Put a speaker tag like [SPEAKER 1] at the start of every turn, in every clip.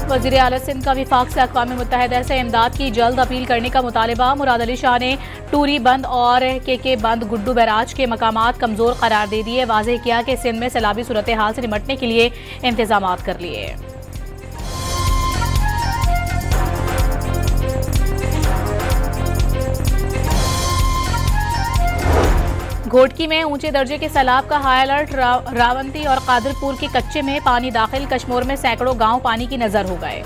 [SPEAKER 1] वज़ीर आला सिंध का विफाक से अक़वाम मुत्तहिदा से इमदाद की जल्द अपील करने का मुतालिबा। मुराद अली शाह ने टूरी बंद और के बंद गुड्डू बैराज के मकामात कमज़ोर करार दे दिए। वाज़ेह किया कि सिंध में सैलाबी सूरत हाल से निपटने के लिए इंतजामात कर लिए। घोटकी में ऊंचे दर्जे के सैलाब का हाई अलर्ट। रावंती और कादरपुर के कच्चे में पानी दाखिल। कश्मोर में सैकड़ों गांव पानी की नजर हो गए।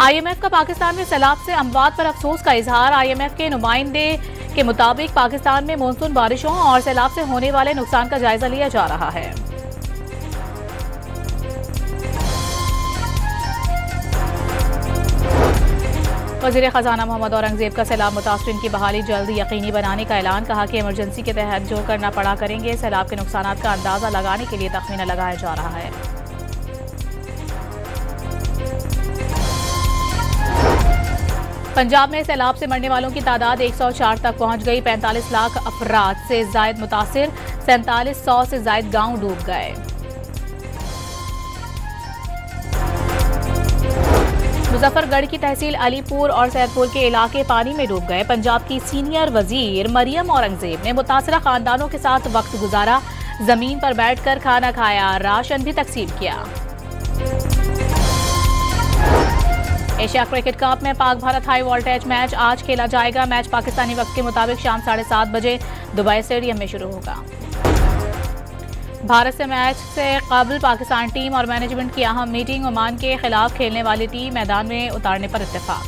[SPEAKER 1] IMF का पाकिस्तान में सैलाब से अमवात पर अफसोस का इजहार। IMF के नुमाइंदे के मुताबिक पाकिस्तान में मानसून बारिशों और सैलाब से होने वाले नुकसान का जायजा लिया जा रहा है। वज़ीर ख़जाना मोहम्मद औरंगज़ेब का सैलाब मुतासरीन की बहाली जल्द यकीनी बनाने का ऐलान। कहा कि इमरजेंसी के तहत जो करना पड़ा करेंगे। सैलाब के नुकसान का अंदाज़ा लगाने के लिए तखमीना लगाया जा रहा है। पंजाब में सैलाब से मरने वालों की तादाद 104 तक पहुंच गई। 45 लाख अफराद से जायद मुतासिर। 4700 से जायद गांव डूब गए। मुजफ्फरगढ़ की तहसील अलीपुर और सैदपुर के इलाके पानी में डूब गए। पंजाब की सीनियर वजीर मरियम औरंगजेब ने मुतासरा खानदानों के साथ वक्त गुजारा। जमीन पर बैठकर खाना खाया, राशन भी तकसीम किया। एशिया क्रिकेट कप में Pak Bharat high voltage match आज खेला जाएगा। मैच पाकिस्तानी वक्त के मुताबिक शाम 7:30 बजे दुबई स्टेडियम में शुरू होगा। भारत से मैच से कबल पाकिस्तान टीम और मैनेजमेंट की अहम मीटिंग। ओमान के खिलाफ खेलने वाली टीम मैदान में उतारने पर इत्तेफाक।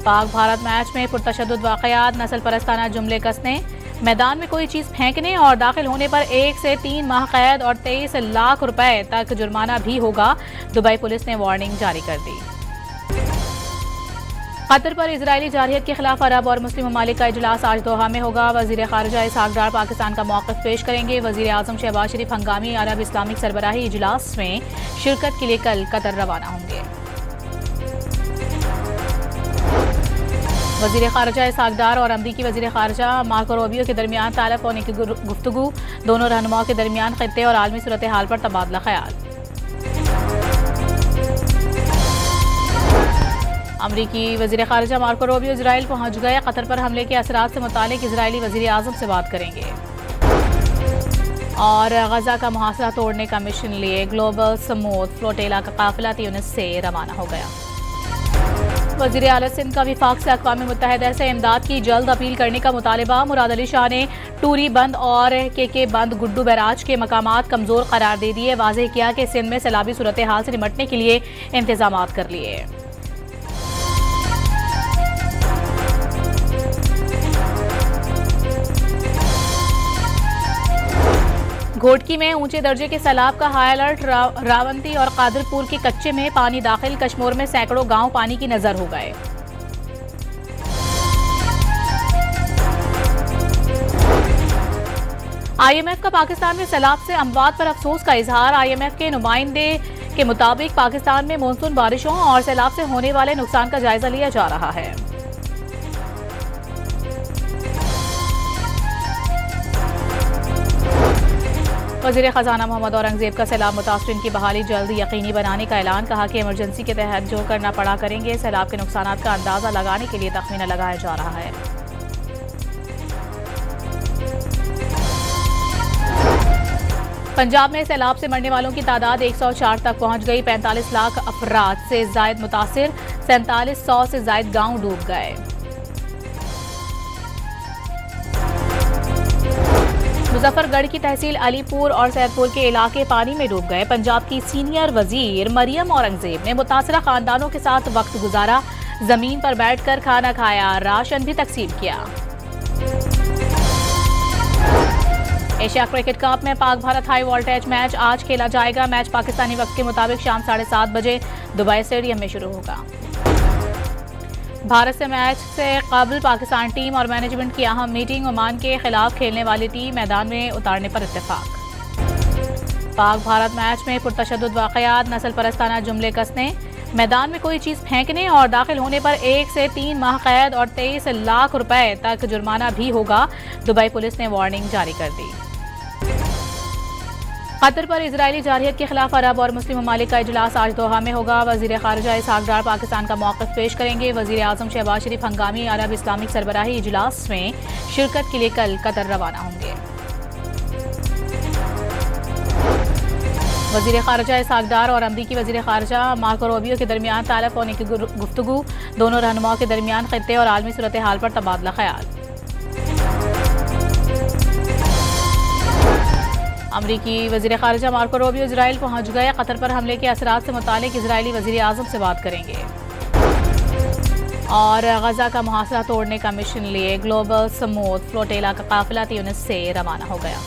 [SPEAKER 1] पाक भारत मैच में पुरतशद्दुद वाक़यात, नस्ल परस्ताना जुमले कसने। मैदान में कोई चीज़ फेंकने और दाखिल होने पर 1 से 3 माह कैद और 23 लाख रुपए तक जुर्माना भी होगा। दुबई पुलिस ने वार्निंग जारी कर दी। कतर पर इजरायली जारहियत के खिलाफ अरब और मुस्लिम ममालिक का इजलास आज दोहा में होगा। वजीर खारजा इसहाक डार पाकिस्तान का मौक़िफ़ पेश करेंगे। वजीर आज़म शहबाज शरीफ हंगामी अरब इस्लामिक सरबराही इजलास में शिरकत के लिए कल कतर रवाना होंगे। वजीर खारजा इसहाक डार और अमरीकी वजीर खारजा मार्को रूबियो के दरमियान तालुक़ होने की गुफ्तगू। दोनों रहनुमाओं के दरमियान खित्ते और आलमी सूरत हाल पर तबादला ख्याल। अमरीकी वज़ीर ख़ारिजा मार्को रूबियो इजराइल पहुंच गए। कतर पर हमले के असरात से मुतालिक इजरायली वज़ीर आज़म से बात करेंगे और गजा का मुहासरा तोड़ने का मिशन लिए ग्लोबल समूथ फ्लोटेला का काफिला ट्यूनिस से रवाना हो गया। वज़ीर आला सिंध का विफाक से अक़वाम मुत्तहिदा से इमदाद की जल्द अपील करने का मुतालिबा। मुराद अली शाह ने टूरी बंद और के बंद गुड्डू बैराज के मकामात कमज़ोर करार दे दिए। वाज़ेह किया कि सिंध में सैलाबी सूरत हाल से निपटने के लिए इंतजामात कर लिए। घोटकी में ऊंचे दर्जे के सैलाब का हाई अलर्ट। रावंती और कादरपुर के कच्चे में पानी दाखिल। कश्मोर में सैकड़ों गांव पानी की नजर हो गए। IMF का पाकिस्तान में सैलाब से अमवात पर अफसोस का इजहार। IMF के नुमाइंदे के मुताबिक पाकिस्तान में मानसून बारिशों और सैलाब से होने वाले नुकसान का जायजा लिया जा रहा है। वज़ीर ख़जाना मोहम्मद औरंगज़ेब का सैलाब मुतासरीन की बहाली जल्द यकीनी बनाने का ऐलान। कहा कि इमरजेंसी के तहत जो करना पड़ा करेंगे। सैलाब के नुकसान का अंदाज़ा लगाने के लिए तखमीना लगाया जा रहा है। पंजाब में सैलाब से मरने वालों की तादाद 104 तक पहुंच गई। 45 लाख अफराद से जायद मुतासिर। 4700 से जायद गांव डूब गए। मुजफ्फरगढ़ की तहसील अलीपुर और सैदपुर के इलाके पानी में डूब गए। पंजाब की सीनियर वजीर मरियम औरंगजेब ने मुतासरा खानदानों के साथ वक्त गुजारा। जमीन पर बैठकर खाना खाया, राशन भी तकसीम किया। एशिया क्रिकेट कप में Pak Bharat high voltage match आज खेला जाएगा। मैच पाकिस्तानी वक्त के मुताबिक शाम 7:30 बजे दुबई स्टेडियम में शुरू होगा। भारत से मैच से कबल पाकिस्तान टीम और मैनेजमेंट की अहम मीटिंग। ओमान के खिलाफ खेलने वाली टीम मैदान में उतारने पर इत्तेफाक। पाक भारत मैच में पुरतशद्दुद वाक़यात, नस्ल परस्ताना जुमले कसने। मैदान में कोई चीज़ फेंकने और दाखिल होने पर 1 से 3 माह कैद और 23 लाख रुपए तक जुर्माना भी होगा। दुबई पुलिस ने वार्निंग जारी कर दी। कतर पर इजरायली जारहियत के खिलाफ अरब और मुस्लिम ममालिक का इजलास आज दोहा में होगा। वजीर खारजा इसहाक डार पाकिस्तान का मौक़िफ़ पेश करेंगे। वजीर आज़म शहबाज शरीफ हंगामी अरब इस्लामिक सरबराही इजलास में शिरकत के लिए कल कतर रवाना होंगे। वजीर खारजा इसहाक डार और अमरीकी वजीर खारजा मार्को रूबियो के दरमियान तालब होने की गुफ्तगू। दोनों रहनुमाओं के दरमियान खित्ते और आलमी सूरत हाल पर तबादला ख्याल। अमरीकी वजीर खारजा मार्को रूबियो इजराइल पहुंच गए। कतर पर हमले के असरात से मुतालिक इजरायली वजीर आज़म से बात करेंगे और गजा का मुहासरा तोड़ने का मिशन लिए ग्लोबल समूथ फ्लोटेला का काफिला ट्यूनिस से रवाना हो गया।